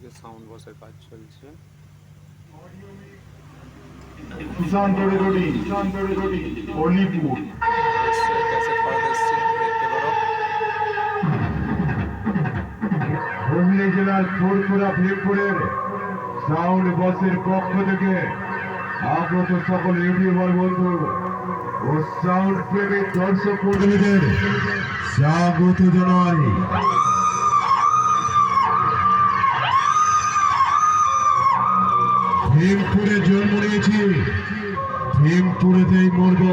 আজকে সাউন্ড বক্সের কাজ চলছে। ক্যাসেট করাতে এসছে, দেখতে পারো। হুগলি জেলার ফুরফুরা ভীমপুরের সাউন্ড বক্সের পক্ষ থেকে আগত সকল ইউটিউবার বন্ধু ও সাউন্ড প্রেমী দর্শক মন্ডলীদের স্বাগত জানাই। ভীমপুরে জন্ম নিয়েছি, ভীমপুরেতেই মরব।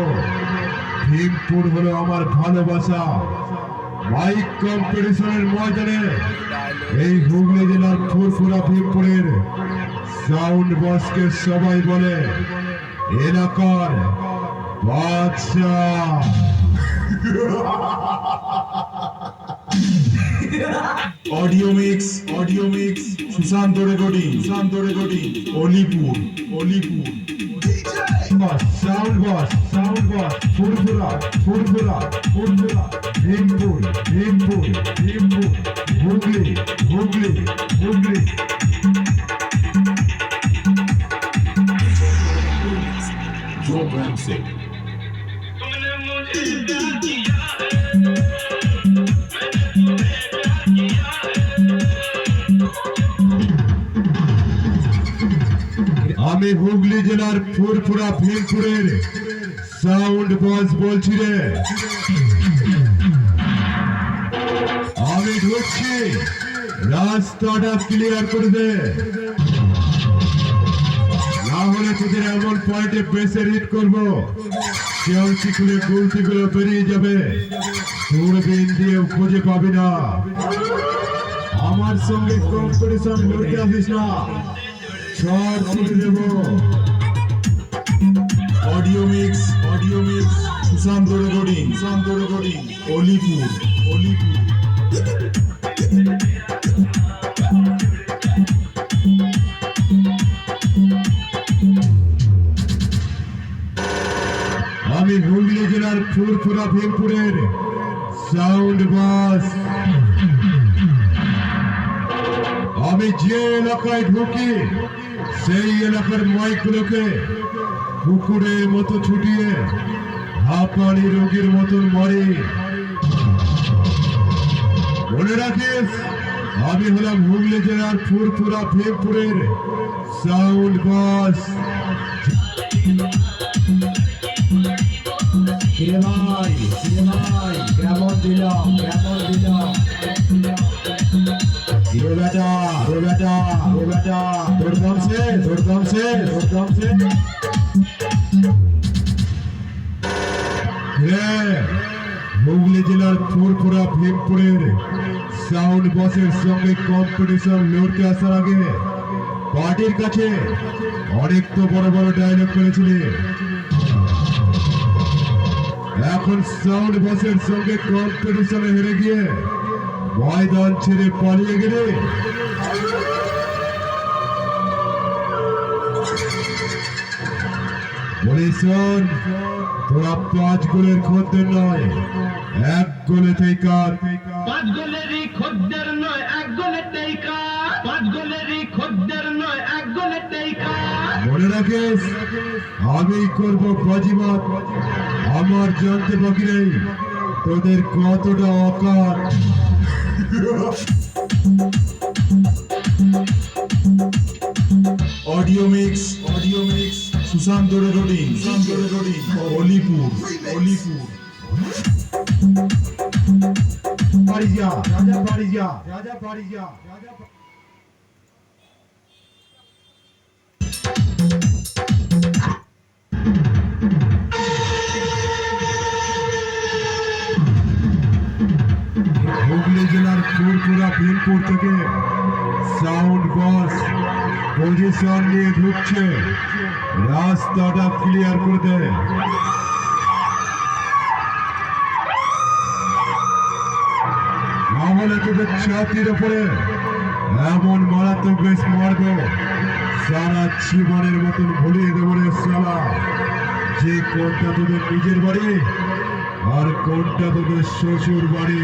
ভীমপুর হলো আমার ভালোবাসা। মাইক কম্পিটিশনের ময়দানে এই হুগলি জেলার ফুরফুরা ভীমপুরের সাউন্ড বক্সকে সবাই বলে এলাকার বাদশাহ। Audio mix Sushant recording Alipur sound box Furfura Bhimpur Hooghly programme से तुमने मुझे प्यार किया है, আমি হুগলি জেলার ফুরফুরা ভীমপুরের সাউন্ড বক্স বলছি রে। আমি ঢুকছি, রাস্তাটা ক্লিয়ার করে দে, না হলে তোদের এমন পয়েন্টে প্রেসার হিট করবো কেউচি খুলে গুলতি গুলো বেরিয়ে যাবে, দূরবীন দিয়েও খুঁজে পাবি না। আমার সঙ্গে কম্পিটিশন লড়তে আসিস না, শর্ট ছুটে দেবো। Audio mix Sushant recording Alipur আমি হুগলি জেলার ফুরফুরা ভীমপুরের সাউন্ড বক্স। আমি যে এলাকায় ঢুকি সেই এলাকার মাইকগুলোকে কুকুরের মতো ছুটিয়ে হাঁপানি রোগীর মতন মরে। মনে রাখিস, আমি হলাম হুগলি জেলার ফুরফুরা ভীমপুরের সাউন্ড বক্স। কেমন দিলাম বেটা ধরতাম সে হুগলি জেলার ফুরফুরা ভীমপুরের সাউন্ড বক্সের সঙ্গে কম্পিটিশন লড়তে আসার আগে পার্টির কাছে অনেক তো বড় বড় ডায়লগ করেছিলি, এখন সাউন্ড বক্সের সঙ্গে কম্পিটিশনে হেরে গিয়ে ময়দান ছেড়ে পালিয়ে গেলে বলি শোন, তোরা 5 গোলের খদ্দের নয়, 1 গোলেতেই কার। 5 গোলেরই খদ্দের নয় 1 গোলেতেই কার, 5 গোলেরই খদ্দের নয় 1 গোলেতেই কার। মনে রাখিস, আমি করব বাজিমাত, আমার জানতে বাকি নেই তোদের কতটা অকাত। Audio mix Sushant recording Alipur বাড়ি যা হুগলি জেলার ফুরফুরা ভীমপুর থেকে সাউন্ড বক্স পজিশন নিয়ে ঢুকছে, রাস্তাটা ক্লিয়ার করে দে। নাহলে তোদের ছাতির ওপরে এমন মারাত্মক বেশ মারবো, সারা জীবনের মতন ভুলিয়ে দেবো রে সালা, যে কোনটা তোদের নিজের বাড়ি আর কোনটা তোদের শ্বশুর বাড়ি।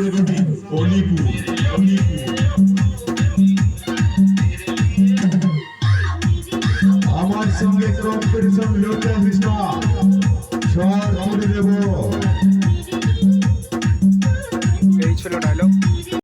রেকর্ডিং অলিপুর অলিপুর আমার সঙ্গে কম্পিটিশন লড়তে আসিস না, সর করে দেবো।